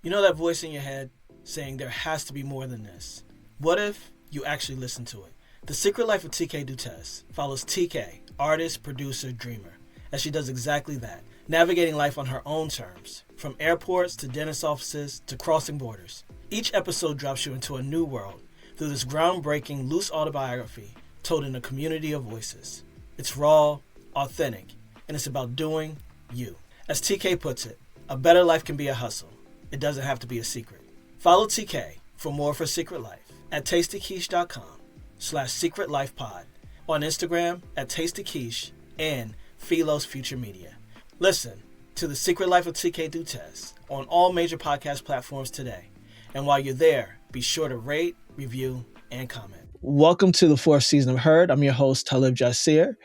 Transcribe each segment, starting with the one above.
You know that voice in your head saying there has to be more than this? What if you actually listen to it? The Secret Life of TK Dutes follows TK, artist, producer, dreamer, as she does exactly that, navigating life on her own terms, from airports to dentist offices to crossing borders. Each episode drops you into a new world through this groundbreaking, loose autobiography told in a community of voices. It's raw, authentic, and it's about doing you. As TK puts it, a better life can be a hustle. It doesn't have to be a secret. Follow TK for more of her secret life at tastyquiche.com/secretlifepod, on Instagram at tastyquiche, and Philos Future Media. Listen to The Secret Life of TK Dutes on all major podcast platforms today. And while you're there, be sure to rate, review, and comment. Welcome to the fourth season of Heard. I'm your host, Talib Jasir,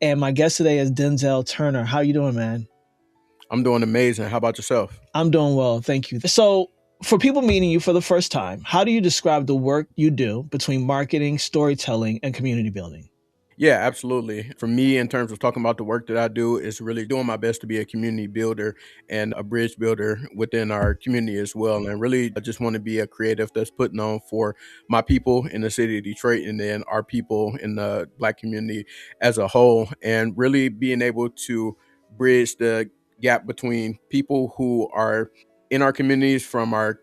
and my guest today is Denzell Turner. How you doing, man? I'm doing amazing. How about yourself? I'm doing well, thank you. So, for people meeting you for the first time, how do you describe the work you do between marketing, storytelling, and community building? Yeah, absolutely. For me, in terms of talking about the work that I do, is really doing my best to be a community builder and a bridge builder within our community as well. And really, I just want to be a creative that's putting on for my people in the city of Detroit and then our people in the Black community as a whole. And really being able to bridge the gap between people who are in our communities from our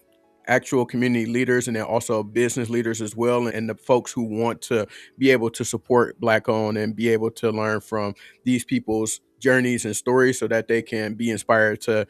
actual community leaders and then also business leaders as well, and the folks who want to be able to support Black owned and be able to learn from these people's journeys and stories so that they can be inspired to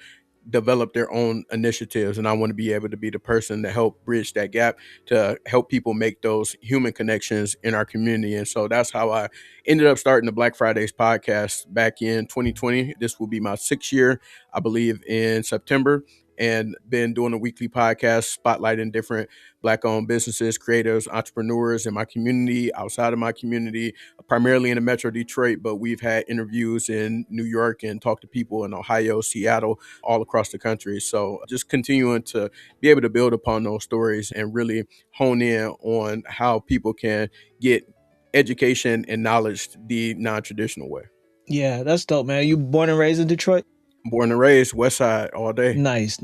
develop their own initiatives. And I want to be able to be the person to help bridge that gap, to help people make those human connections in our community. And so that's how I ended up starting the Black Fridays podcast back in 2020. This will be my 6th year, I believe, in September, and been doing a weekly podcast spotlighting different Black owned businesses, creatives, entrepreneurs in my community, outside of my community, primarily in the Metro Detroit, but we've had interviews in New York and talked to people in Ohio, Seattle, all across the country. So just continuing to be able to build upon those stories and really hone in on how people can get education and knowledge the non-traditional way. Yeah, that's dope, man. You born and raised in Detroit? Born and raised West Side all day. Nice.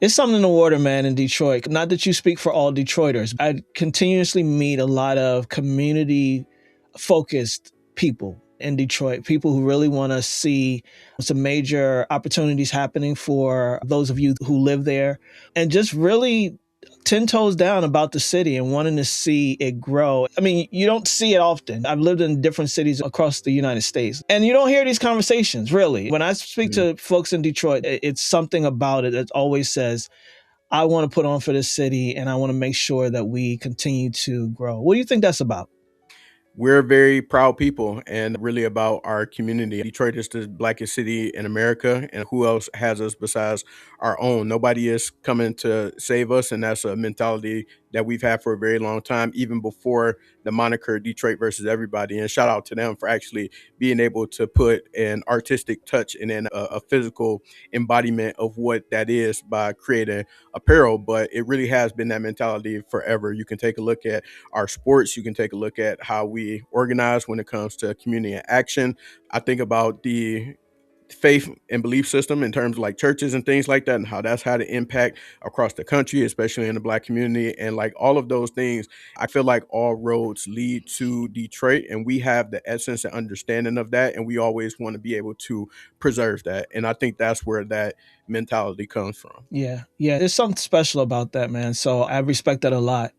It's something in the water, man, in Detroit. Not that you speak for all Detroiters. I continuously meet a lot of community-focused people in Detroit, people who really want to see some major opportunities happening for those of you who live there, and just really 10 toes down about the city and wanting to see it grow. I mean, you don't see it often. I've lived in different cities across the United States, and you don't hear these conversations, really. When I speak to folks in Detroit, it's something about it that always says, I want to put on for this city, and I want to make sure that we continue to grow. What do you think that's about? We're very proud people and really about our community. Detroit is the blackest city in America, and who else has us besides our own? Nobody is coming to save us, and that's a mentality that we've had for a very long time, even before the moniker Detroit versus everybody. And shout out to them for actually being able to put an artistic touch and then a physical embodiment of what that is by creating apparel. But it really has been that mentality forever. You can take a look at our sports. You can take a look at how we organize when it comes to community action. I think about the faith and belief system in terms of like churches and things like that, and how that's had an impact across the country, especially in the Black community. And like all of those things, I feel like all roads lead to Detroit, and we have the essence and understanding of that, and we always want to be able to preserve that. And I think that's where that mentality comes from. Yeah, there's something special about that, man. So I respect that a lot.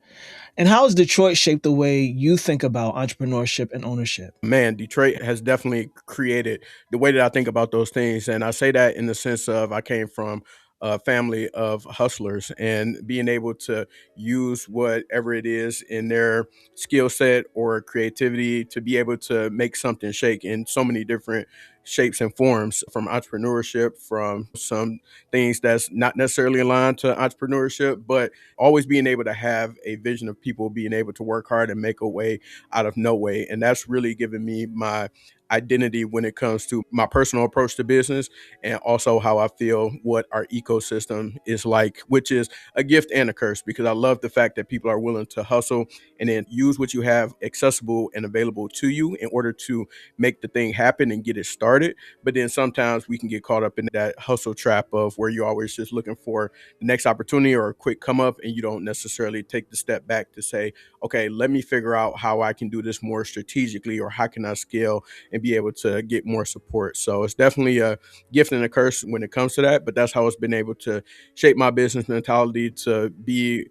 And how has Detroit shaped the way you think about entrepreneurship and ownership? Man, Detroit has definitely created the way that I think about those things. And I say that in the sense of I came from a family of hustlers, and being able to use whatever it is in their skill set or creativity to be able to make something shake in so many different shapes and forms, from entrepreneurship, from some things that's not necessarily aligned to entrepreneurship, but always being able to have a vision of people being able to work hard and make a way out of no way. And that's really given me my identity when it comes to my personal approach to business, and also how I feel what our ecosystem is like, which is a gift and a curse, because I love the fact that people are willing to hustle and then use what you have accessible and available to you in order to make the thing happen and get it started. started. But then sometimes we can get caught up in that hustle trap of where you're always just looking for the next opportunity or a quick come up, and you don't necessarily take the step back to say, okay, let me figure out how I can do this more strategically, or how can I scale and be able to get more support. So it's definitely a gift and a curse when it comes to that, but that's how it's been able to shape my business mentality to be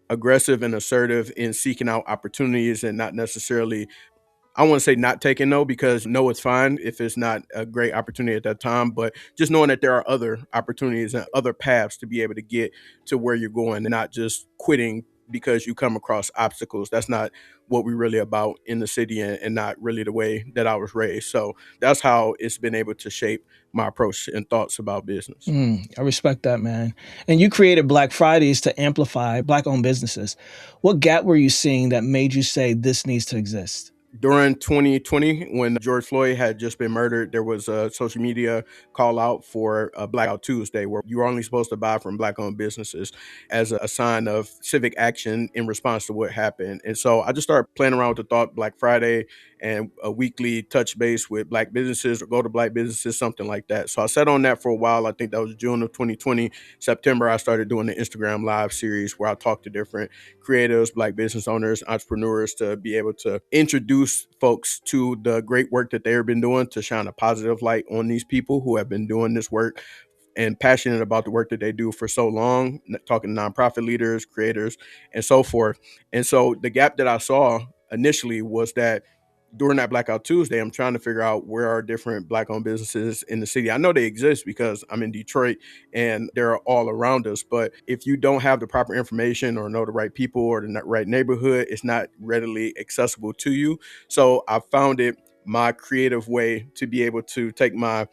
aggressive and assertive in seeking out opportunities and not necessarily, I want to say not taking no, because no, it's fine if it's not a great opportunity at that time, but just knowing that there are other opportunities and other paths to be able to get to where you're going, and not just quitting because you come across obstacles. That's not what we're really about in the city, and not really the way that I was raised. So that's how it's been able to shape my approach and thoughts about business. I respect that, man. And you created Black Fridays to amplify Black-owned businesses. What gap were you seeing that made you say this needs to exist? During 2020, when George Floyd had just been murdered, there was a social media call out for a Blackout Tuesday, where you were only supposed to buy from Black-owned businesses as a sign of civic action in response to what happened. And so I just started playing around with the thought, Black Friday and a weekly touch base with Black businesses, or go to Black businesses, something like that. So I sat on that for a while. I think that was June of 2020. September, I started doing the Instagram live series where I talked to different creatives, Black business owners, entrepreneurs, to be able to introduce folks to the great work that they've been doing, to shine a positive light on these people who have been doing this work and passionate about the work that they do for so long, talking to nonprofit leaders, creators, and so forth. And so the gap that I saw initially was that during that Blackout Tuesday, I'm trying to figure out where are different Black-owned businesses in the city. I know they exist because I'm in Detroit and they're all around us. But if you don't have the proper information or know the right people or the right neighborhood, it's not readily accessible to you. So I found it my creative way to be able to take my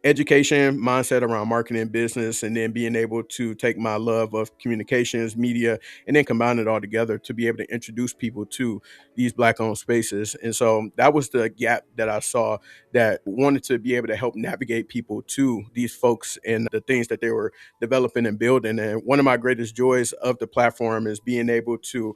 education mindset around marketing and business, and then being able to take my love of communications, media, and then combine it all together to be able to introduce people to these Black-owned spaces. And so that was the gap that I saw, that wanted to be able to help navigate people to these folks and the things that they were developing and building. And one of my greatest joys of the platform is being able to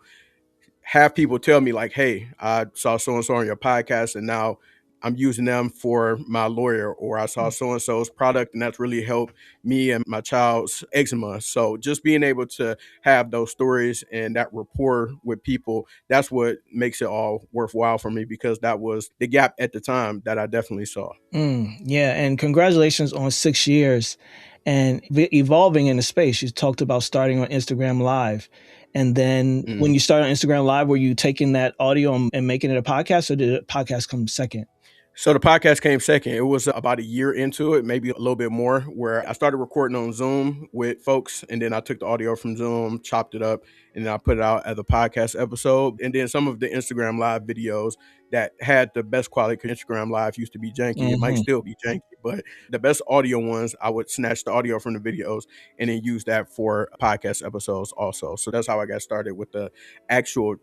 have people tell me like, hey, I saw so and so on your podcast, and now I'm using them for my lawyer, or I saw so and so's product and that's really helped me and my child's eczema. So just being able to have those stories and that rapport with people, that's what makes it all worthwhile for me, because that was the gap at the time that I definitely saw. Yeah, and congratulations on 6 years and evolving in the space. You talked about starting on Instagram Live. And then when you started on Instagram Live, were you taking that audio and making it a podcast, or did the podcast come second? So the podcast came second. It was about a year into it, maybe a little bit more, where I started recording on Zoom with folks, and then I took the audio from Zoom, chopped it up, and then I put it out as a podcast episode. And then some of the Instagram Live videos that had the best quality, because Instagram Live used to be janky. It might still be janky, but the best audio ones, I would snatch the audio from the videos and then use that for podcast episodes also. So that's how I got started with the actual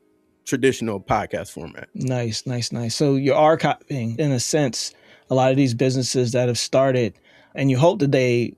traditional podcast format. Nice. So you're archiving, in a sense, a lot of these businesses that have started, and you hope that they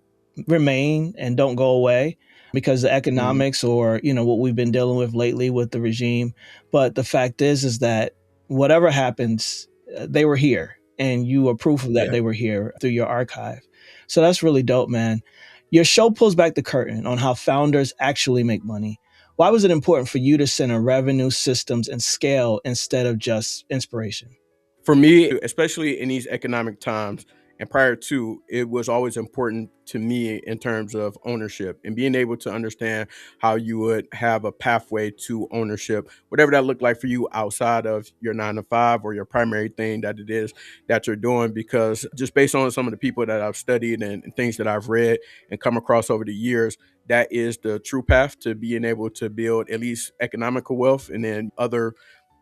remain and don't go away because the economics or, what we've been dealing with lately with the regime. But the fact is that whatever happens, they were here, and you are proof of that. They were here through your archive. So that's really dope, man. Your show pulls back the curtain on how founders actually make money. Why was it important for you to center revenue, systems, and scale instead of just inspiration? For me, especially in these economic times and prior to, it was always important to me in terms of ownership and being able to understand how you would have a pathway to ownership, whatever that looked like for you outside of your 9 to 5 or your primary thing that it is that you're doing. Because just based on some of the people that I've studied and things that I've read and come across over the years, that is the true path to being able to build at least economical wealth, and then other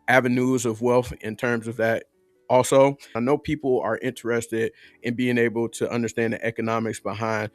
avenues of wealth in terms of that. Also, I know people are interested in being able to understand the economics behind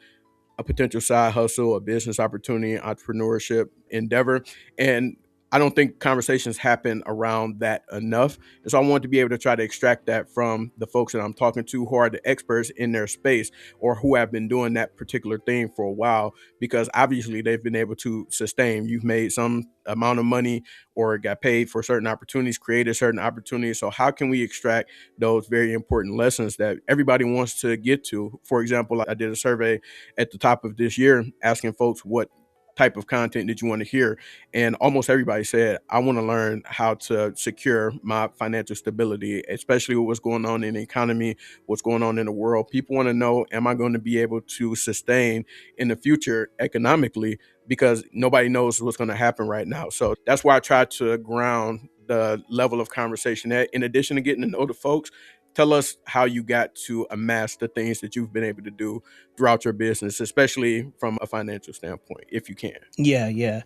a potential side hustle, a business opportunity, entrepreneurship endeavor. And I don't think conversations happen around that enough. And so I want to be able to try to extract that from the folks that I'm talking to who are the experts in their space or who have been doing that particular thing for a while, because obviously they've been able to sustain. You've made some amount of money or got paid for certain opportunities, created certain opportunities. So how can we extract those very important lessons that everybody wants to get to? For example, I did a survey at the top of this year asking folks what type of content did you want to hear, and almost everybody said, I want to learn how to secure my financial stability, especially with what's going on in the economy, what's going on in the world. People want to know, am I going to be able to sustain in the future economically? Because nobody knows what's going to happen right now. So that's why I try to ground the level of conversation at. In addition to getting to know the folks, tell us how you got to amass the things that you've been able to do throughout your business, especially from a financial standpoint, if you can. Yeah, yeah.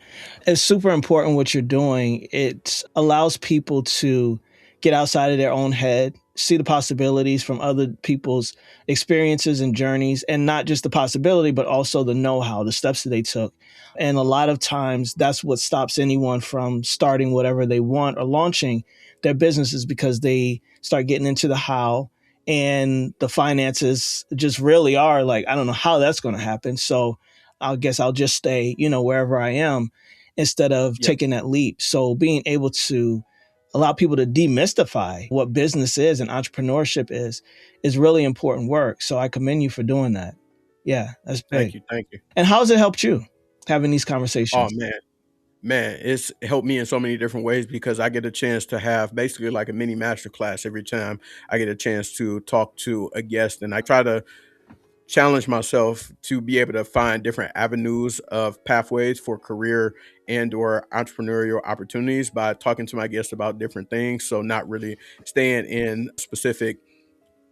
It's super important what you're doing. It allows people to get outside of their own head, see the possibilities from other people's experiences and journeys, and not just the possibility, but also the know how, the steps that they took. And a lot of times that's what stops anyone from starting whatever they want or launching their businesses, because they start getting into the how, and the finances just really are like, I don't know how that's going to happen. So I guess I'll just stay, wherever I am, instead of Yep. taking that leap. So being able to allow people to demystify what business is and entrepreneurship is really important work. So I commend you for doing that. Yeah, that's Thank big. you. Thank you. And how's it helped you having these Oh conversations? man, it's helped me in so many different ways because I get a chance to have basically like a mini master class every time I get a chance to talk to a guest. And I try to challenge myself to be able to find different avenues of pathways for career and or entrepreneurial opportunities by talking to my guests about different things. So not really staying in specific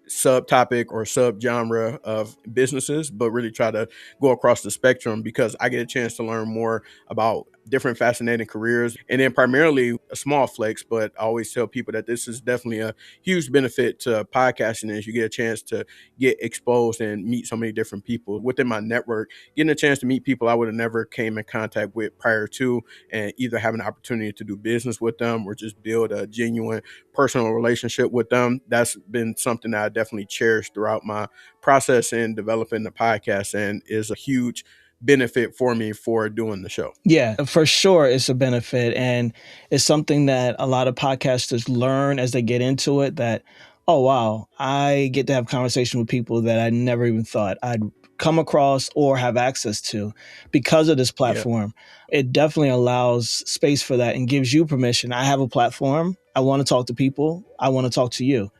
subtopic or subgenre of businesses, but really try to go across the spectrum because I get a chance to learn more about different fascinating careers. And then primarily a small flex, but I always tell people that this is definitely a huge benefit to podcasting is you get a chance to get exposed and meet so many different people within my network, getting a chance to meet people I would have never came in contact with prior to, and either have an opportunity to do business with them or just build a genuine personal relationship with them. That's been something that I definitely cherished throughout my process in developing the podcast and is a huge benefit for me for doing the show. Yeah, for sure, it's a benefit. And it's something that a lot of podcasters learn as they get into it that, oh, wow, I get to have conversation with people that I never even thought I'd come across or have access to because of this Yeah. platform. It definitely allows space for that and gives you permission. I have a platform. I want to talk to people. I want to talk to you.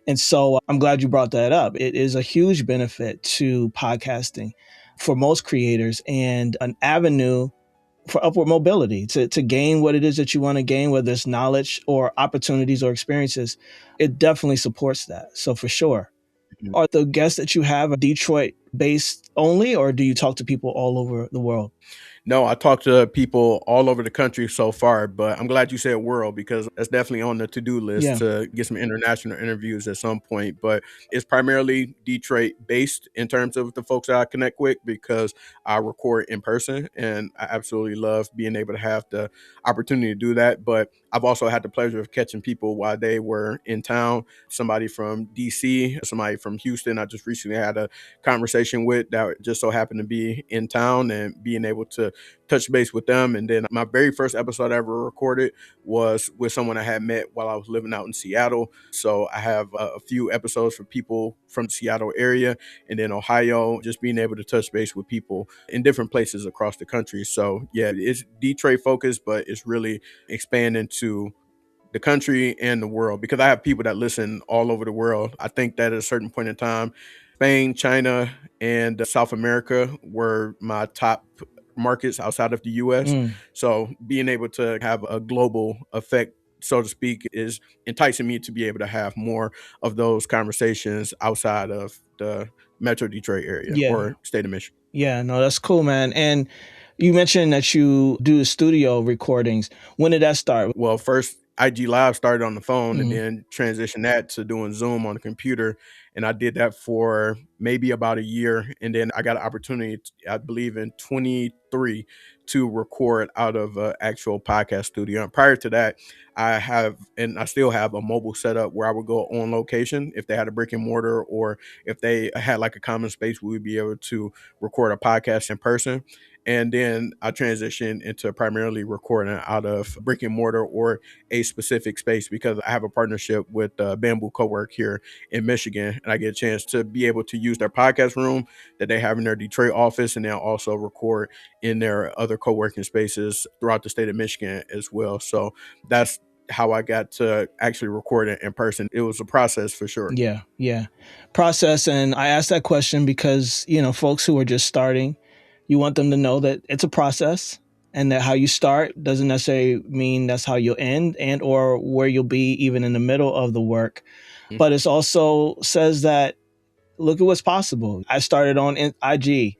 And so I'm glad you brought that up. It is a huge benefit to podcasting for most creators and an avenue for upward mobility to gain what it is that you want to gain, whether it's knowledge or opportunities or experiences. It definitely supports that. So for sure. Mhm. Are the guests that you have Detroit based only, or do you talk to people all over the world? No, I talked to people all over the country so far, but I'm glad you said world because that's definitely on the to-do list Yeah. to get some international interviews at some point. But it's primarily Detroit based in terms of the folks that I connect with because I record in person and I absolutely love being able to have the opportunity to do that. But I've also had the pleasure of catching people while they were in town. Somebody from DC, somebody from Houston. I just recently had a conversation with that just so happened to be in town and being able to touch base with them. And then my very first episode I ever recorded was with someone I had met while I was living out in Seattle. So I have a few episodes for people from the Seattle area and then Ohio, just being able to touch base with people in different places across the country. So yeah, it's Detroit focused, but it's really expanding to the country and the world because I have people that listen all over the world. I think that at a certain point in time, Spain, China, and South America were my top markets outside of the US. Mm. So being able to have a global effect, so to speak, is enticing me to be able to have more of those conversations outside of the Metro Detroit area Yeah. or state of Michigan. Yeah. No, that's cool, man. And you mentioned that you do the studio recordings. When did that start? Well, first IG Live started on the phone and Mhm. then transitioned that to doing Zoom on the computer. And I did that for maybe about a year. And then I got an opportunity, I believe in 23, to record out of an actual podcast studio. And prior to that, I have, and I still have, a mobile setup where I would go on location if they had a brick and mortar, or if they had like a common space, we would be able to record a podcast in person. And then I transitioned into primarily recording out of brick and mortar or a specific space, because I have a partnership with Bamboo Cowork here in Michigan, and I get a chance to be able to use their podcast room that they have in their Detroit office, and then also record in their other co-working spaces throughout the state of Michigan as well. So that's how I got to actually record it in person. It was a process for sure. Yeah, yeah. Process. And I asked that question because, folks who are just starting, you want them to know that it's a process, and that how you start doesn't necessarily mean that's how you'll end, and or where you'll be even in the middle of the work. Mhm. But it also says that look at what's possible. I started on IG.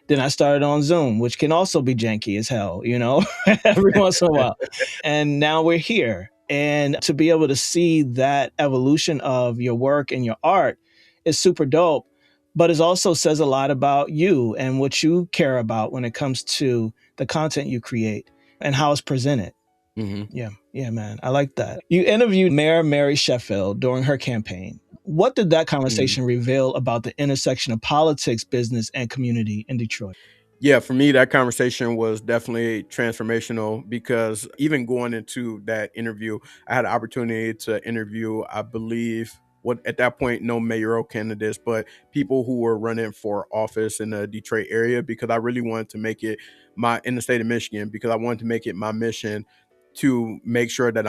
Then I started on Zoom, which can also be janky as hell, every once in a while. And now we're here. And to be able to see that evolution of your work and your art is super dope. But it also says a lot about you and what you care about when it comes to the content you create and how it's presented. Mm-hmm. Yeah, man. I like that. You interviewed Mayor Mary Sheffield during her campaign. What did that conversation reveal about the intersection of politics, business, and community in Detroit? Yeah, for me, that conversation was definitely transformational, because even going into that interview, I had an opportunity to interview, I believe, what at that point, no mayoral candidates, but people who were running for office in the Detroit area, because I really wanted to make it in the state of Michigan, because I wanted to make it my mission to make sure that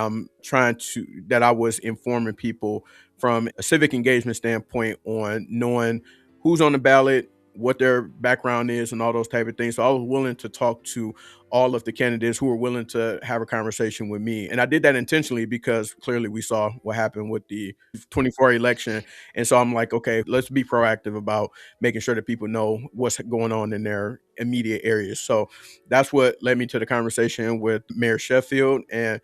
that I was informing people from a civic engagement standpoint on knowing who's on the ballot, what their background is, and all those type of things. So I was willing to talk to all of the candidates who were willing to have a conversation with me. And I did that intentionally, because clearly we saw what happened with the 24 election. And so I'm like, okay, let's be proactive about making sure that people know what's going on in their immediate areas. So that's what led me to the conversation with Mayor Sheffield. And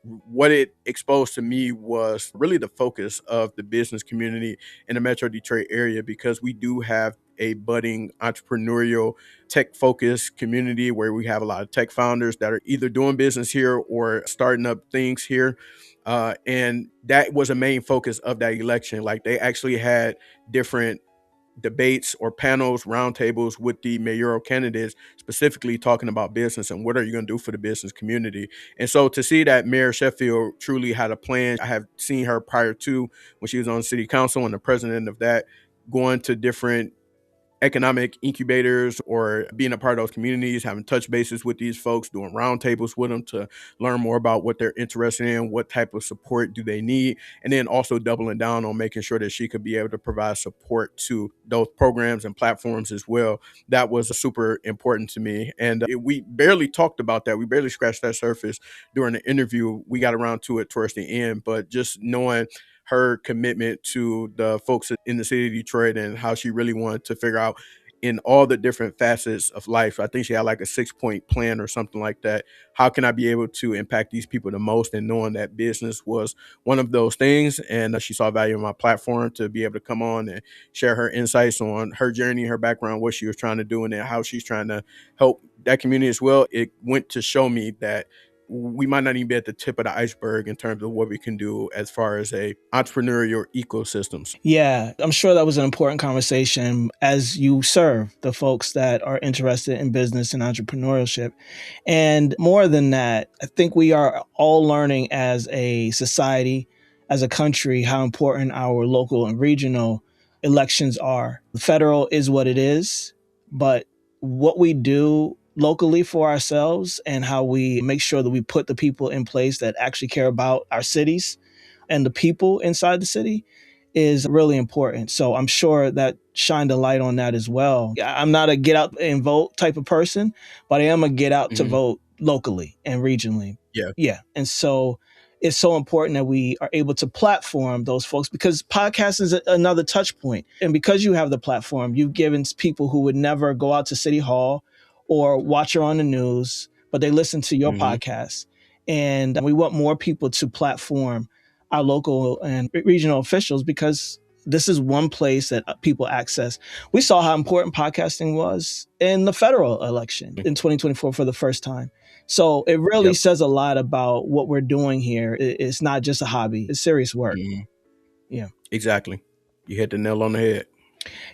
what it exposed to me was really the focus of the business community in the Metro Detroit area, because we do have a budding entrepreneurial tech focused community where we have a lot of tech founders that are either doing business here or starting up things here. And that was a main focus of that election. Like, they actually had different debates or panels, roundtables with the mayoral candidates, specifically talking about business and what are you going to do for the business community. And so to see that Mayor Sheffield truly had a plan, I have seen her prior to, when she was on city council and the president of that, going to different economic incubators or being a part of those communities, having touch bases with these folks, doing roundtables with them to learn more about what they're interested in, what type of support do they need, and then also doubling down on making sure that she could be able to provide support to those programs and platforms as well. That was super important to me. And we barely talked about that. We barely scratched that surface during the interview. We got around to it towards the end, but just knowing her commitment to the folks in the city of Detroit and how she really wanted to figure out in all the different facets of life. I think she had like a 6-point plan or something like that. How can I be able to impact these people the most? And knowing that business was one of those things. And she saw value in my platform to be able to come on and share her insights on her journey, her background, what she was trying to do, and then how she's trying to help that community as well. It went to show me that we might not even be at the tip of the iceberg in terms of what we can do as far as a entrepreneurial ecosystems. Yeah, I'm sure that was an important conversation as you serve the folks that are interested in business and entrepreneurship. And more than that, I think we are all learning as a society, as a country, how important our local and regional elections are. The federal is what it is, but what we do locally for ourselves and how we make sure that we put the people in place that actually care about our cities and the people inside the city is really important. So I'm sure that shined a light on that as well. I'm not a get out and vote type of person, but I am a get out to vote locally and regionally. Yeah. Yeah. And so it's so important that we are able to platform those folks, because podcast is another touch point. And because you have the platform, you've given people who would never go out to City Hall or watch her on the news, but they listen to your podcast. And we want more people to platform our local and regional officials, because this is one place that people access. We saw how important podcasting was in the federal election in 2024 for the first time. So it really Yep. says a lot about what we're doing here. It's not just a hobby, it's serious work. Mhm. Yeah. Exactly. You hit the nail on the head.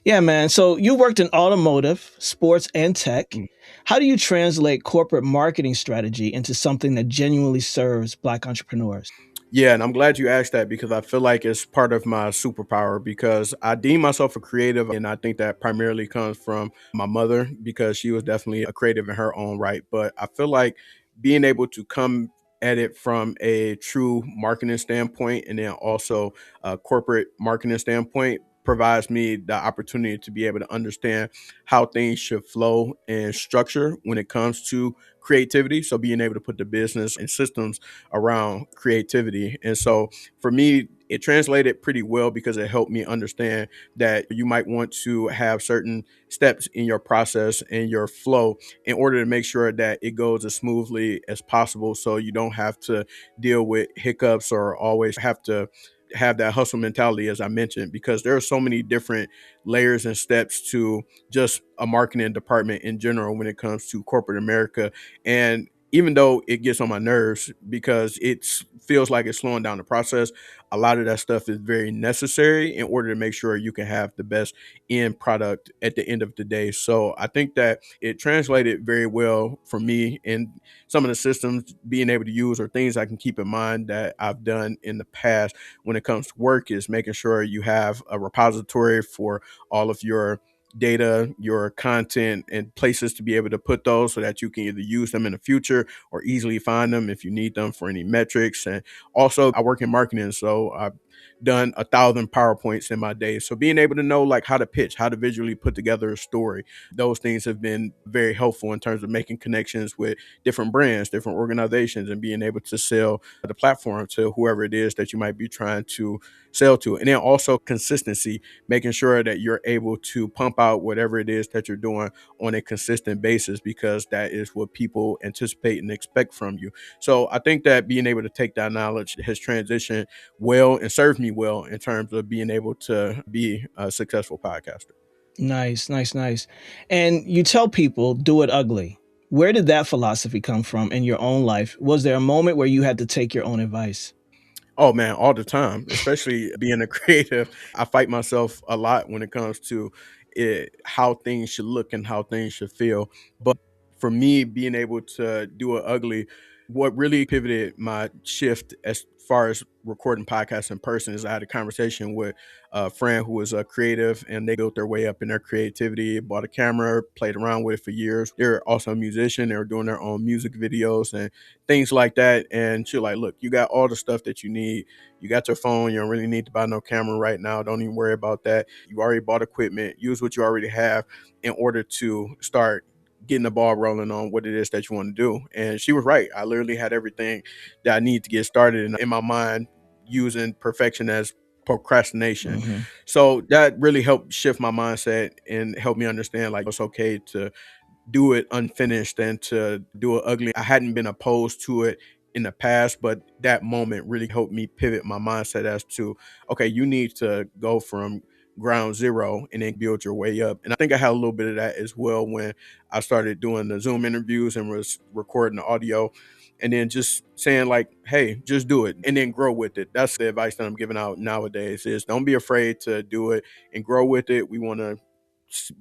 Yeah, man. So you worked in automotive, sports, and tech. Mm. How do you translate corporate marketing strategy into something that genuinely serves Black entrepreneurs? Yeah, and I'm glad you asked that because I feel like it's part of my superpower because I deem myself a creative and I think that primarily comes from my mother because she was definitely a creative in her own right. But I feel like being able to come at it from a true marketing standpoint and then also a corporate marketing standpoint provides me the opportunity to be able to understand how things should flow and structure when it comes to creativity. So being able to put the business and systems around creativity. And so for me, it translated pretty well because it helped me understand that you might want to have certain steps in your process and your flow in order to make sure that it goes as smoothly as possible so you don't have to deal with hiccups or always have to have that hustle mentality as I mentioned because there are so many different layers and steps to just a marketing department in general when it comes to corporate America. And even though it gets on my nerves because it feels like it's slowing down the process, a lot of that stuff is very necessary in order to make sure you can have the best end product at the end of the day. So I think that it translated very well for me and some of the systems being able to use or things I can keep in mind that I've done in the past when it comes to work is making sure you have a repository for all of your data, your content, and places to be able to put those so that you can either use them in the future or easily find them if you need them for any metrics. And also, I work in marketing, so I've done 1,000 PowerPoints in my day. So being able to know like how to pitch, how to visually put together a story, those things have been very helpful in terms of making connections with different brands, different organizations, and being able to sell the platform to whoever it is that you might be trying to sell to. And then also consistency, making sure that you're able to pump out whatever it is that you're doing on a consistent basis because that is what people anticipate and expect from you. So I think that being able to take that knowledge has transitioned well and served me well in terms of being able to be a successful podcaster. Nice, nice, nice. And you tell people, do it ugly. Where did that philosophy come from in your own life? Was there a moment where you had to take your own advice? Oh man, all the time, especially being a creative. I fight myself a lot when it comes to how things should look and how things should feel. But for me, being able to do it ugly, what really pivoted my shift as far as recording podcasts in person is I had a conversation with a friend who was a creative and they built their way up in their creativity, bought a camera, played around with it for years. They're also a musician. They were doing their own music videos and things like that. And she's like, look, you got all the stuff that you need. You got your phone. You don't really need to buy no camera right now. Don't even worry about that. You already bought equipment. Use what you already have in order to start getting the ball rolling on what it is that you want to do. And she was right. I literally had everything that I need to get started. And in my mind, using perfection as procrastination. Mm-hmm. So that really helped shift my mindset and help me understand like it's okay to do it unfinished and to do it ugly. I hadn't been opposed to it in the past, but that moment really helped me pivot my mindset as to, okay, you need to go from ground zero and then build your way up. And I think I had a little bit of that as well when I started doing the Zoom interviews and was recording the audio and then just saying like, hey, just do it and then grow with it. That's the advice that I'm giving out nowadays is don't be afraid to do it and grow with it. We want to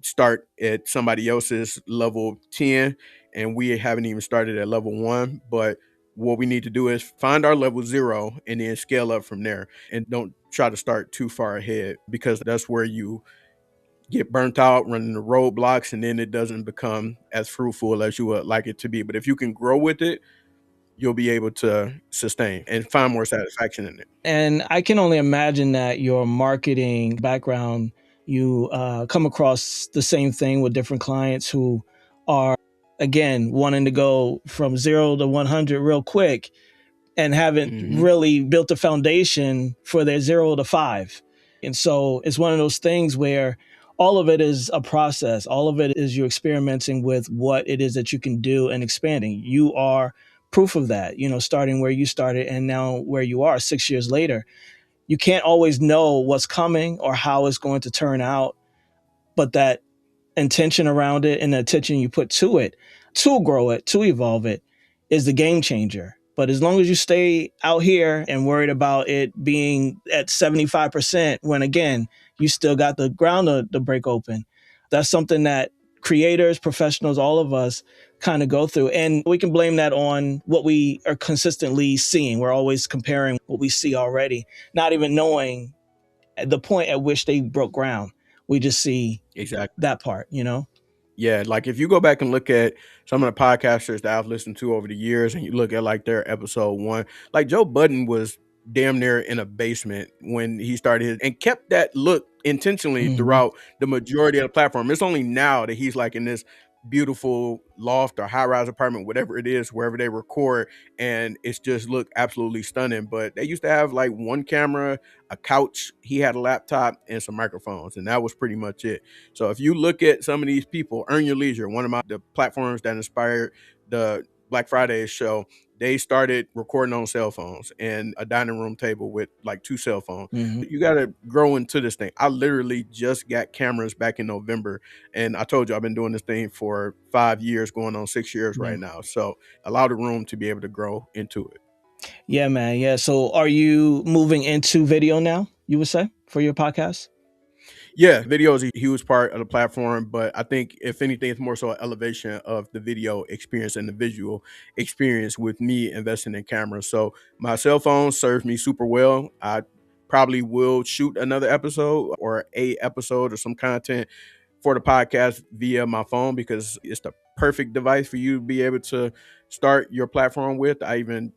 start at somebody else's level 10 and we haven't even started at level 1, but what we need to do is find our level 0 and then scale up from there and don't try to start too far ahead because that's where you get burnt out running the roadblocks and then it doesn't become as fruitful as you would like it to be. But if you can grow with it, you'll be able to sustain and find more satisfaction in it. And I can only imagine that your marketing background, you come across the same thing with different clients who are, again, wanting to go from 0 to 100 real quick and haven't Hmm. really built a foundation for their 0 to 5. And so it's one of those things where all of it is a process. All of it is you experimenting with what it is that you can do and expanding. You are proof of that, starting where you started and now where you are 6 years later. You can't always know what's coming or how it's going to turn out, but that intention around it and the attention you put to it, to grow it, to evolve it, is the game changer. But as long as you stay out here and worried about it being at 75%, when again, you still got the ground to break open, that's something that creators, professionals, all of us kind of go through. And we can blame that on what we are consistently seeing. We're always comparing what we see already, not even knowing at the point at which they broke ground. We just see Exactly. that part, you know? Yeah, like if you go back and look at some of the podcasters that I've listened to over the years and you look at like their episode one, like Joe Budden was damn near in a basement when he started his and kept that look intentionally Mm-hmm. throughout the majority of the platform. It's only now that he's like in this beautiful loft or high rise apartment, whatever it is, wherever they record, and it's just look absolutely stunning. But they used to have like one camera, a couch, he had a laptop, and some microphones, and that was pretty much it. So if you look at some of these people, Earn Your Leisure, one of the platforms that inspired the Black Friday show, they started recording on cell phones and a dining room table with like two cell phones. Mm-hmm. You got to grow into this thing. I literally just got cameras back in November, and I told you I've been doing this thing for 5 years, going on 6 years Yeah. right now. So allow the room to be able to grow into it. Yeah, man. Yeah. So are you moving into video now, you would say, for your podcast? Yeah, video is a huge part of the platform, but I think if anything, it's more so an elevation of the video experience and the visual experience with me investing in cameras. So my cell phone serves me super well. I probably will shoot another episode or a episode or some content for the podcast via my phone because it's the perfect device for you to be able to start your platform with. I even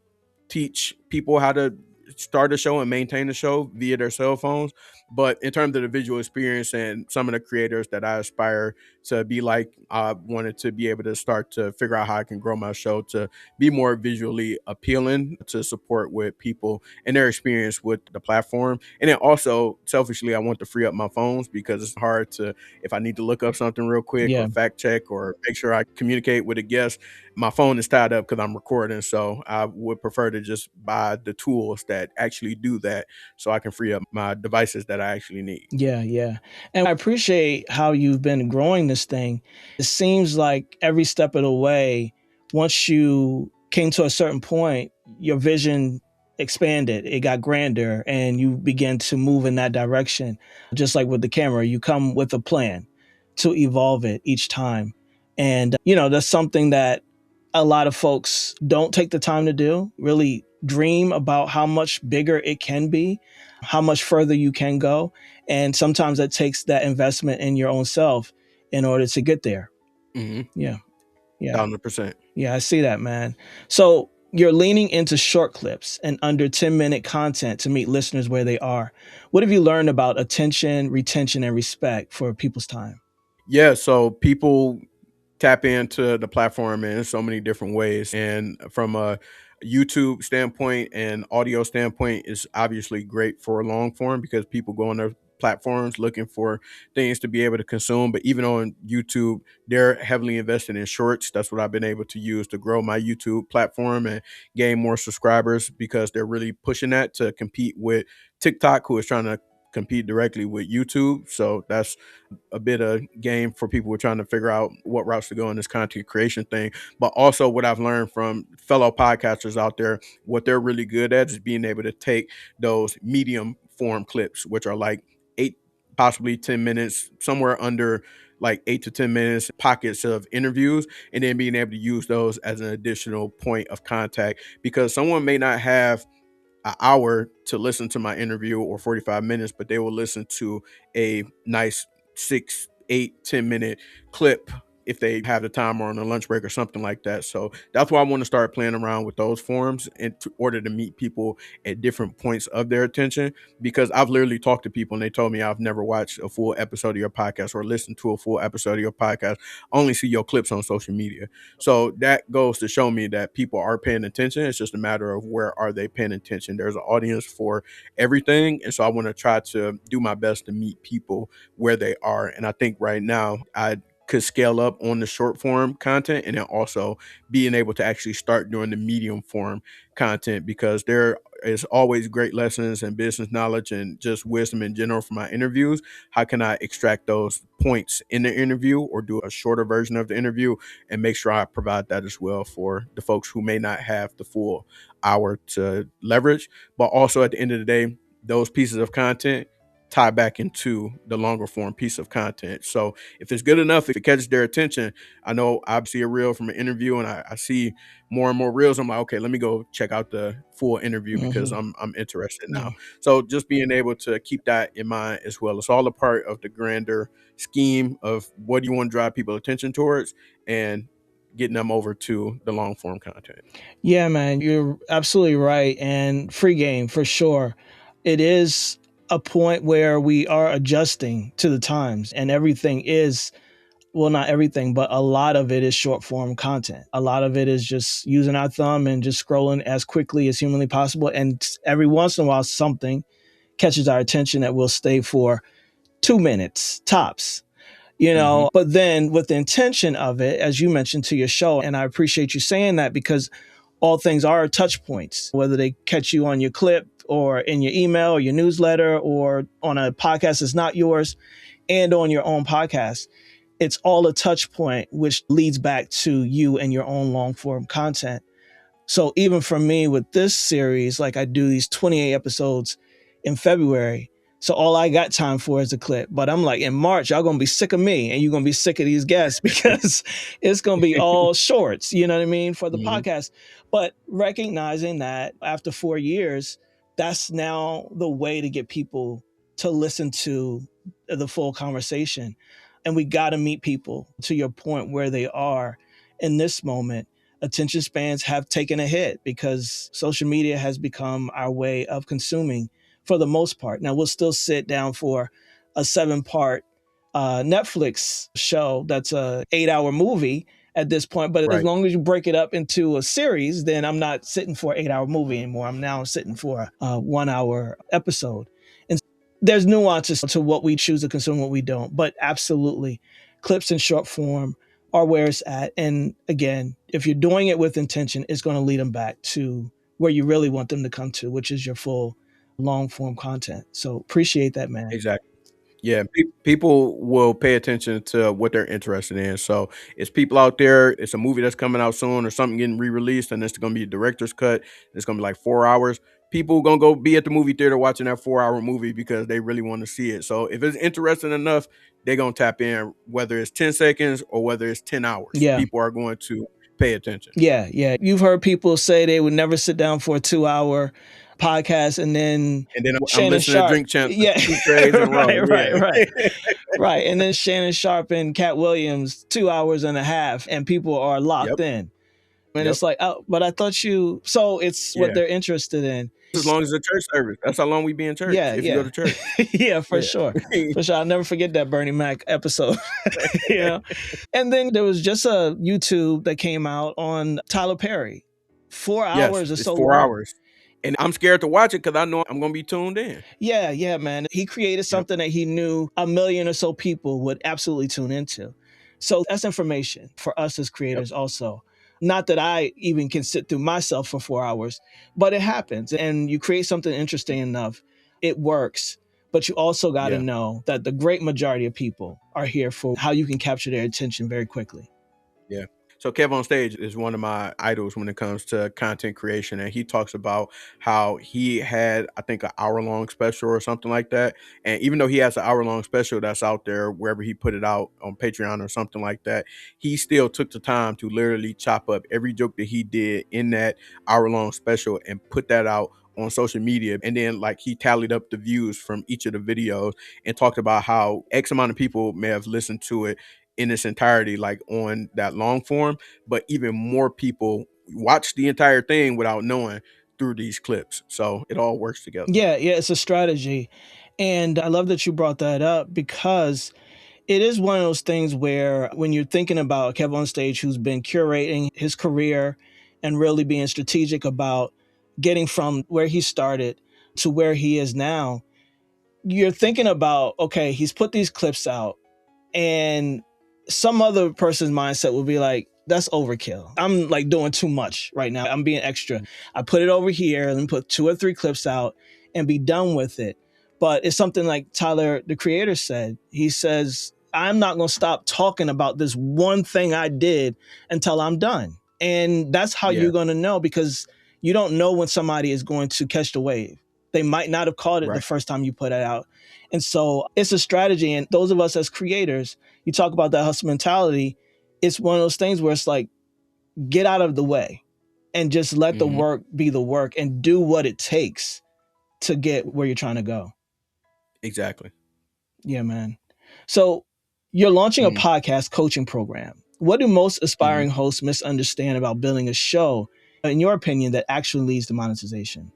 teach people how to start a show and maintain the show via their cell phones. But in terms of the visual experience and some of the creators that I aspire to be like, I wanted to be able to start to figure out how I can grow my show to be more visually appealing to support with people and their experience with the platform. And then also, selfishly, I want to free up my phones because it's hard to, if I need to look up something real quick or Yeah. fact check or make sure I communicate with a guest, my phone is tied up because I'm recording. So I would prefer to just buy the tools that actually do that so I can free up my devices that I actually need. Yeah, yeah. And I appreciate how you've been growing this thing. It seems like every step of the way, once you came to a certain point, your vision expanded, it got grander, and you began to move in that direction. Just like with the camera, you come with a plan to evolve it each time. And, that's something that a lot of folks don't take the time to do, really dream about how much bigger it can be, how much further you can go. And sometimes it takes that investment in your own self in order to get there. Mm-hmm. Yeah. Yeah. 1,000%. Yeah. I see that, man. So you're leaning into short clips and under 10-minute content to meet listeners where they are. What have you learned about attention, retention, and respect for people's time? Yeah, so people tap into the platform in so many different ways. And from a YouTube standpoint and audio standpoint, is obviously great for long form because people go on their platforms looking for things to be able to consume. But even on YouTube, they're heavily invested in shorts. That's what I've been able to use to grow my YouTube platform and gain more subscribers because they're really pushing that to compete with TikTok, who is trying to compete directly with YouTube. So that's a bit of game for people who are trying to figure out what routes to go in this content creation thing. But also what I've learned from fellow podcasters out there, what they're really good at is being able to take those medium form clips, which are like 8, possibly 10 minutes, somewhere under like 8 to 10 minutes, pockets of interviews, and then being able to use those as an additional point of contact because someone may not have an hour to listen to my interview or 45 minutes, but they will listen to a nice 6, 8, 10 minute clip if they have the time or on a lunch break or something like that. So that's why I want to start playing around with those forms in order to meet people at different points of their attention. Because I've literally talked to people and they told me I've never watched a full episode of your podcast or listened to a full episode of your podcast. I only see your clips on social media. So that goes to show me that people are paying attention. It's just a matter of where are they paying attention. There's an audience for everything. And so I want to try to do my best to meet people where they are. And I think right now I could scale up on the short form content and then also being able to actually start doing the medium form content because there is always great lessons and business knowledge and just wisdom in general from my interviews. How can I extract those points in the interview or do a shorter version of the interview and make sure I provide that as well for the folks who may not have the full hour to leverage. But also at the end of the day, those pieces of content tie back into the longer form piece of content. So if it's good enough, if it catches their attention, I know I see a reel from an interview and I see more and more reels. I'm like, okay, let me go check out the full interview because I'm interested now. Yeah. So just being able to keep that in mind as well. It's all a part of the grander scheme of what do you want to drive people attention towards and getting them over to the long form content. Yeah, man, you're absolutely right. And free game for sure. It is a point where we are adjusting to the times, and everything is, well, not everything, but a lot of it is short form content. A lot of it is just using our thumb and just scrolling as quickly as humanly possible. And every once in a while, something catches our attention that will stay for 2 minutes tops. But then with the intention of it, as you mentioned to your show, and I appreciate you saying that because all things are touch points, whether they catch you on your clip or in your email or your newsletter or on a podcast that's not yours and on your own podcast. It's all a touch point, which leads back to you and your own long form content. So even for me with this series, like I do these 28 episodes in February. So all I got time for is a clip. But I'm like, in March, y'all gonna be sick of me and you're gonna be sick of these guests because it's gonna be all shorts, you know what I mean, for the podcast. But recognizing that after 4 years, that's now the way to get people to listen to the full conversation. And we gotta meet people to your point where they are in this moment. Attention spans have taken a hit because social media has become our way of consuming for the most part. Now, we'll still sit down for a 7-part Netflix show that's a 8-hour movie at this point. But as long as you break it up into a series, then I'm not sitting for an 8-hour movie anymore. I'm now sitting for a 1-hour episode. And there's nuances to what we choose to consume, what we don't. But absolutely, clips in short form are where it's at. And again, if you're doing it with intention, it's going to lead them back to where you really want them to come to, which is your full long form content. So appreciate that, man. Exactly. Yeah, people will pay attention to what they're interested in. So it's people out there. It's a movie that's coming out soon, or something getting re-released, and it's going to be a director's cut. It's going to be like 4 hours. People gonna go be at the movie theater watching that 4-hour movie because they really want to see it. So if it's interesting enough, they're gonna tap in, whether it's 10 seconds or whether it's 10 hours. Yeah. People are going to pay attention. Yeah. You've heard people say they would never sit down for a 2-hour podcast, and then I'm Shannon listening Sharp, to Drink Champs 2 right, days in a row. right. Right. And then Shannon Sharp and Cat Williams, 2 hours and a half, and people are locked in. And it's like, oh, but I thought you. So it's what they're interested in. As long as the church service, that's how long we be in church. If you go to church, for sure. I'll never forget that Bernie Mac episode. And then there was just a YouTube that came out on Tyler Perry. 4 hours or so. 4 hours. And I'm scared to watch it because I know I'm going to be tuned in. Yeah, man. He created something that he knew a million or so people would absolutely tune into. So that's information for us as creators also. Not that I even can sit through myself for 4 hours, but it happens. And you create something interesting enough, it works. But you also got to know that the great majority of people are here for how you can capture their attention very quickly. Yeah. So Kev on Stage is one of my idols when it comes to content creation. And he talks about how he had, I think, an hour-long special or something like that. And even though he has an hour-long special that's out there, wherever he put it out on Patreon or something like that, he still took the time to literally chop up every joke that he did in that hour-long special and put that out on social media. And then like he tallied up the views from each of the videos and talked about how X amount of people may have listened to it in its entirety, like on that long form, but even more people watch the entire thing without knowing through these clips. So it all works together. Yeah, it's a strategy. And I love that you brought that up because it is one of those things where when you're thinking about Kev on Stage, who's been curating his career and really being strategic about getting from where he started to where he is now, you're thinking about, okay, he's put these clips out, and some other person's mindset will be like, That's overkill. I'm like doing too much right now. I'm being extra. I put it over here and put 2 or 3 clips out and be done with it. But it's something like Tyler, the creator, said. He says, I'm not going to stop talking about this one thing I did until I'm done. And that's how Yeah. you're going to know, because you don't know when somebody is going to catch the wave. They might not have caught it the Right. first time you put it out. And so it's a strategy. And those of us as creators, you talk about that hustle mentality. It's one of those things where it's like, get out of the way and just let the Hmm. work be the work and do what it takes to get where you're trying to go. Exactly. Yeah, man. So you're launching a Mm-hmm. podcast coaching program. What do most Mm-hmm. aspiring hosts misunderstand about building a show, in your opinion, that actually leads to monetization?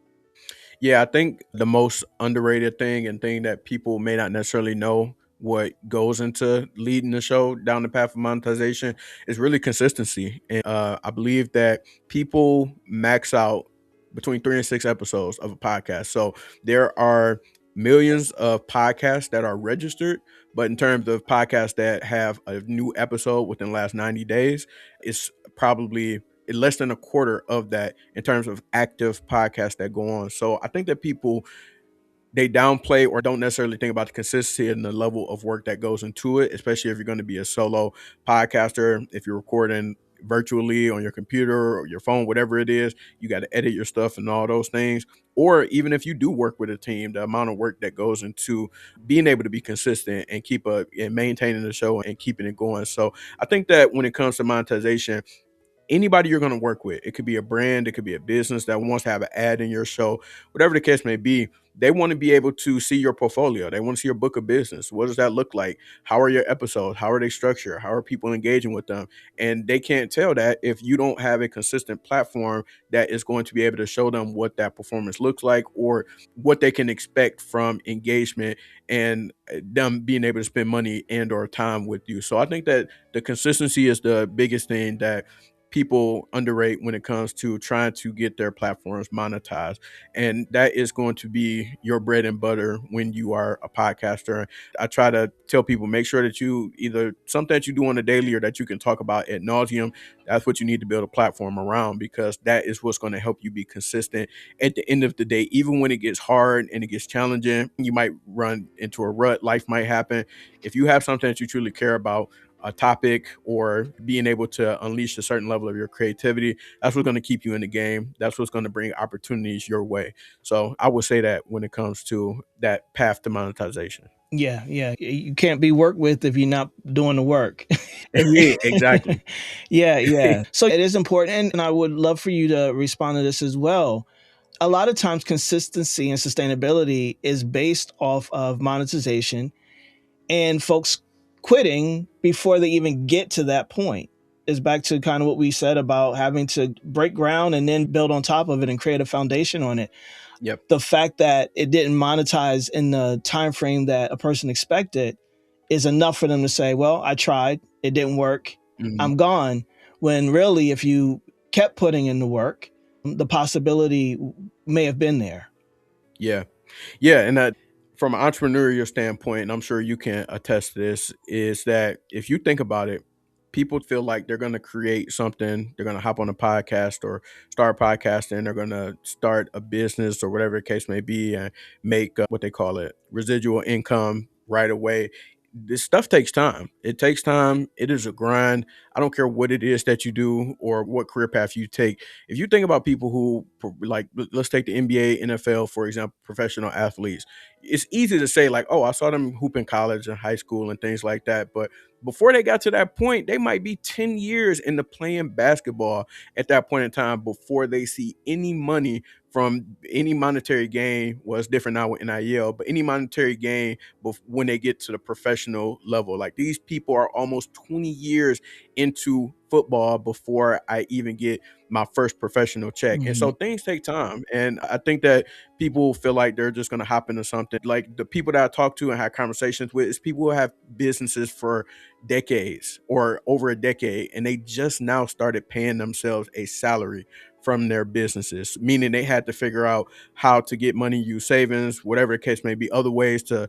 Yeah, I think the most underrated thing and thing that people may not necessarily know what goes into leading the show down the path of monetization is really consistency. And I believe that people max out between 3 and 6 episodes of a podcast. So there are millions of podcasts that are registered, but in terms of podcasts that have a new episode within the last 90 days, it's probably less than a quarter of that in terms of active podcasts that go on. So I think that people, they downplay or don't necessarily think about the consistency and the level of work that goes into it, especially if you're going to be a solo podcaster. If you're recording virtually on your computer or your phone, whatever it is, you got to edit your stuff and all those things. Or even if you do work with a team, the amount of work that goes into being able to be consistent and keep and maintaining the show and keeping it going. So I think that when it comes to monetization, anybody you're going to work with, it could be a brand, it could be a business that wants to have an ad in your show, whatever the case may be, they want to be able to see your portfolio. They want to see your book of business. What does that look like? How are your episodes? How are they structured? How are people engaging with them? And they can't tell that if you don't have a consistent platform that is going to be able to show them what that performance looks like or what they can expect from engagement and them being able to spend money and or time with you. So I think that the consistency is the biggest thing that people underrate when it comes to trying to get their platforms monetized. And that is going to be your bread and butter when you are a podcaster. I try to tell people, make sure that you either something that you do on a daily or that you can talk about ad nauseum. That's what you need to build a platform around, because that is what's going to help you be consistent at the end of the day. Even when it gets hard and it gets challenging, you might run into a rut, life might happen. If you have something that you truly care about, a topic, or being able to unleash a certain level of your creativity, that's what's going to keep you in the game. That's what's going to bring opportunities your way. So I would say that when it comes to that path to monetization. Yeah, yeah. You can't be worked with if you're not doing the work. Yeah, exactly. Yeah, yeah. So it is important. And I would love for you to respond to this as well. A lot of times, consistency and sustainability is based off of monetization and folks quitting before they even get to that point. Is back to kind of what we said about having to break ground and then build on top of it and create a foundation on it. Yep. The fact that it didn't monetize in the time frame that a person expected is enough for them to say, well, I tried, it didn't work, Mhm. I'm gone. When really, if you kept putting in the work, the possibility may have been there. Yeah. Yeah. And that, from an entrepreneurial standpoint, and I'm sure you can attest to this, is that if you think about it, people feel like they're going to create something, they're going to hop on a podcast or start podcasting, they're going to start a business or whatever the case may be and make what they call it residual income right away. This stuff takes time. It takes time. It is a grind. I don't care what it is that you do or what career path you take. If you think about people who, like, let's take the NBA, NFL, for example, professional athletes, it's easy to say, like, oh, I saw them hoop in college and high school and things like that. But before they got to that point, they might be 10 years into playing basketball at that point in time before they see any money from any monetary gain. Well, it's different now with NIL, but any monetary gain when they get to the professional level. Like, these people are almost 20 years into football before I even get my first professional check. And so Mhm. things take time. And I think that people feel like they're just going to hop into something. Like, the people that I talk to and have conversations with is people who have businesses for decades or over a decade, and they just now started paying themselves a salary from their businesses, meaning they had to figure out how to get money, use savings, whatever the case may be, other ways to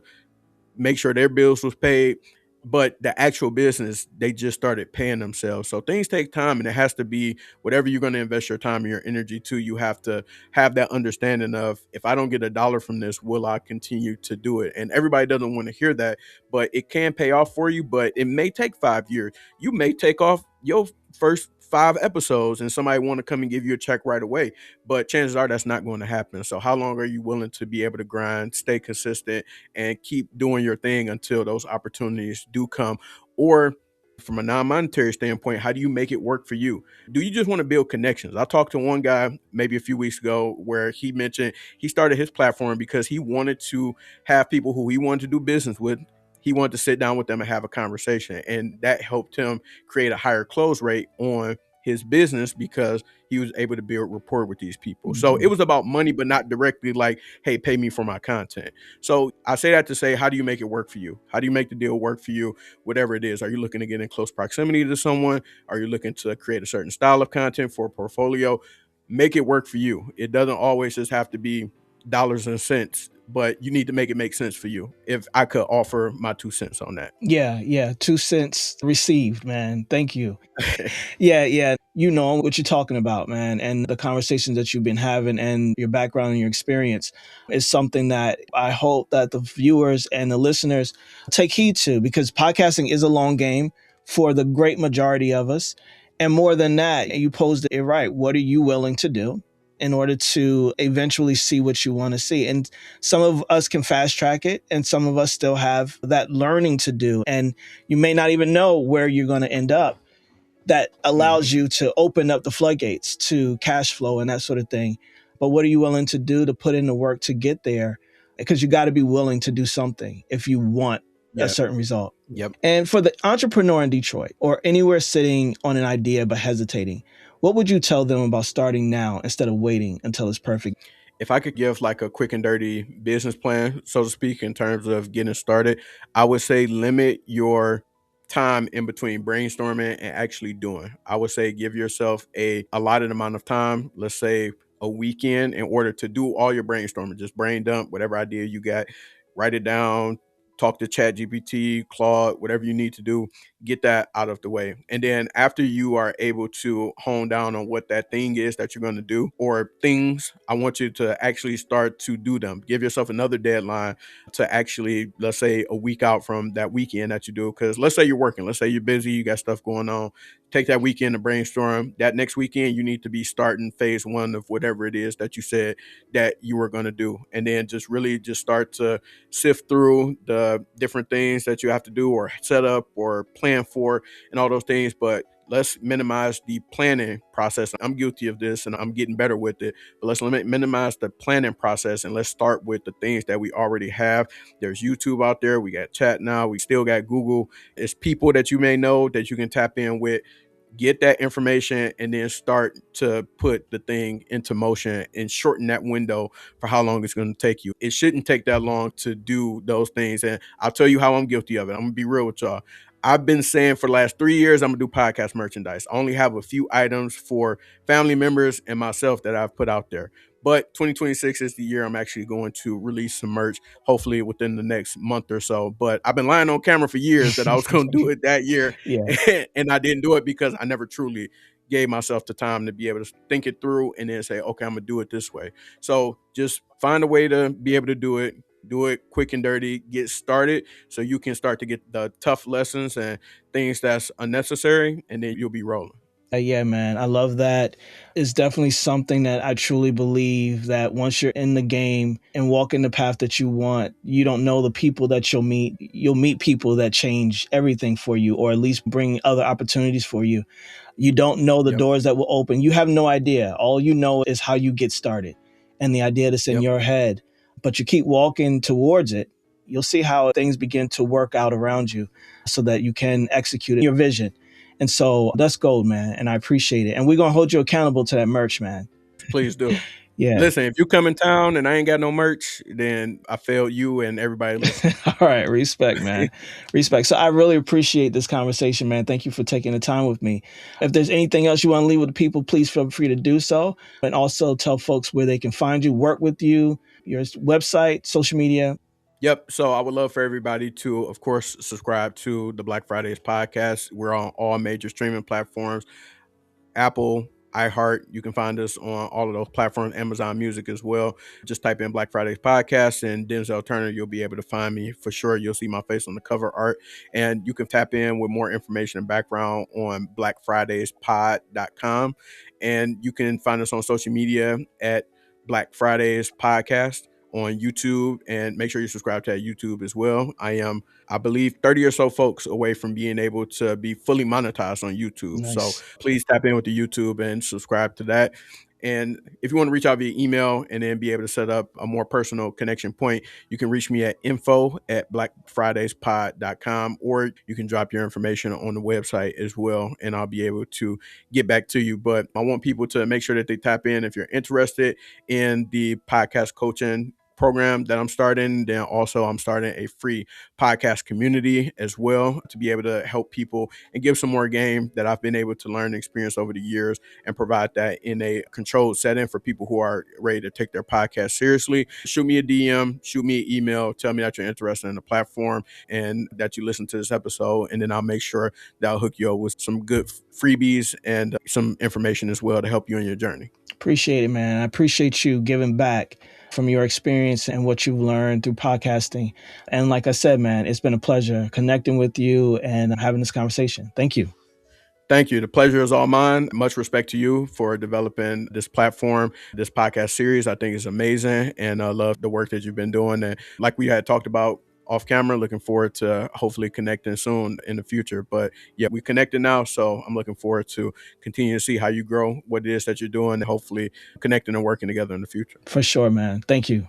make sure their bills was paid. but the actual business, they just started paying themselves. So things take time, and it has to be whatever you're going to invest your time and your energy to. You have to have that understanding of, if I don't get a dollar from this, will I continue to do it? And everybody doesn't want to hear that, but it can pay off for you. But it may take 5 years. You may take off your first 5 episodes and somebody want to come and give you a check right away, but chances are that's not going to happen. So how long are you willing to be able to grind, stay consistent, and keep doing your thing until those opportunities do come? Or from a non-monetary standpoint, how do you make it work for you? Do you just want to build connections? I talked to one guy maybe a few weeks ago where he mentioned he started his platform because he wanted to have people who he wanted to do business with. He wanted to sit down with them and have a conversation, and that helped him create a higher close rate on his business because he was able to build rapport with these people. So it was about money, but not directly like, hey, pay me for my content. So I say that to say, how do you make it work for you? How do you make the deal work for you? Whatever it is, are you looking to get in close proximity to someone? Are you looking to create a certain style of content for a portfolio? Make it work for you. It doesn't always just have to be dollars and cents, but you need to make it make sense for you. If I could offer my 2 cents on that. Yeah. 2 cents received, man. Thank you. Yeah. You know what you're talking about, man. And the conversations that you've been having and your background and your experience is something that I hope that the viewers and the listeners take heed to, because podcasting is a long game for the great majority of us. And more than that, you posed it right. What are you willing to do in order to eventually see what you want to see? And some of us can fast track it, and some of us still have that learning to do. And you may not even know where you're going to end up. That allows you to open up the floodgates to cash flow and that sort of thing. But what are you willing to do to put in the work to get there? Because you got to be willing to do something if you want a Yeah. certain result. Yep. And for the entrepreneur in Detroit or anywhere sitting on an idea but hesitating, what would you tell them about starting now instead of waiting until it's perfect? If I could give like a quick and dirty business plan, so to speak, in terms of getting started, I would say limit your time in between brainstorming and actually doing. I would say give yourself a allotted amount of time, let's say a weekend, in order to do all your brainstorming. Just brain dump whatever idea you got, write it down, talk to Chat GPT, Claude, whatever you need to do, get that out of the way. And then after you are able to hone down on what that thing is that you're going to do, or things, I want you to actually start to do them. Give yourself another deadline to actually, let's say a week out from that weekend that you do. Because let's say you're working, let's say you're busy, you got stuff going on. Take that weekend to brainstorm. That next weekend, you need to be starting phase one of whatever it is that you said that you were going to do. And then just really just start to sift through the different things that you have to do or set up or plan for and all those things. But let's minimize the planning process. I'm guilty of this and I'm getting better with it, but let's minimize the planning process and let's start with the things that we already have. There's YouTube out there. We got chat now. We still got Google. It's people that you may know that you can tap in with. Get that information and then start to put the thing into motion and shorten that window for how long it's going to take you. It shouldn't take that long to do those things. And I'll tell you how I'm guilty of it. I'm going to be real with y'all. I've been saying for the last 3 years, I'm going to do podcast merchandise. I only have a few items for family members and myself that I've put out there. But 2026 is the year I'm actually going to release some merch, hopefully within the next month or so. But I've been lying on camera for years that I was going to do it that year. Yeah. And I didn't do it because I never truly gave myself the time to be able to think it through and then say, okay, I'm going to do it this way. So just find a way to be able to do it. Do it quick and dirty, get started so you can start to get the tough lessons and things that's unnecessary, and then you'll be rolling. Yeah, man. I love that. It's definitely something that I truly believe that once you're in the game and walking the path that you want, you don't know the people that you'll meet. You'll meet people that change everything for you, or at least bring other opportunities for you. You don't know the Yep. doors that will open. You have no idea. All you know is how you get started and the idea that's in Yep. your head. But you keep walking towards it, you'll see how things begin to work out around you so that you can execute your vision. And so that's gold, man. And I appreciate it. And we're going to hold you accountable to that merch, man. Please do. Yeah. Listen, if you come in town and I ain't got no merch, then I failed you and everybody listening. All right. Respect, man. Respect. So I really appreciate this conversation, man. Thank you for taking the time with me. If there's anything else you want to leave with the people, please feel free to do so. And also tell folks where they can find you, work with you, your website, social media. Yep. So I would love for everybody to, of course, subscribe to the Black Fridays podcast. We're on all major streaming platforms. Apple, iHeart. You can find us on all of those platforms, Amazon Music as well. Just type in Black Fridays podcast and Denzell Turner. You'll be able to find me for sure. You'll see my face on the cover art. And you can tap in with more information and background on blackfridayspod.com. And you can find us on social media at Black Fridays Podcast on YouTube, and make sure you subscribe to that YouTube as well. I believe 30 or so folks away from being able to be fully monetized on YouTube. So Nice. please tap in with the YouTube and subscribe to that. And if you want to reach out via email and then be able to set up a more personal connection point, you can reach me at info@blackfridayspod.com, or you can drop your information on the website as well, and I'll be able to get back to you. But I want people to make sure that they tap in if you're interested in the podcast coaching program that I'm starting. Then also I'm starting a free podcast community as well to be able to help people and give some more game that I've been able to learn and experience over the years, and provide that in a controlled setting for people who are ready to take their podcast seriously. Shoot me a DM, shoot me an email, tell me that you're interested in the platform and that you listen to this episode, and then I'll make sure that I'll hook you up with some good freebies and some information as well to help you in your journey. Appreciate it, man. I appreciate you giving back from your experience and what you've learned through podcasting. And like I said, man, it's been a pleasure connecting with you and having this conversation. Thank you. Thank you. The pleasure is all mine. Much respect to you for developing this platform, this podcast series. I think it's amazing, and I love the work that you've been doing. And like we had talked about off camera, looking forward to hopefully connecting soon in the future. But yeah, we connected now, so I'm looking forward to continue to see how you grow, what it is that you're doing, and hopefully connecting and working together in the future. For sure, man. Thank you.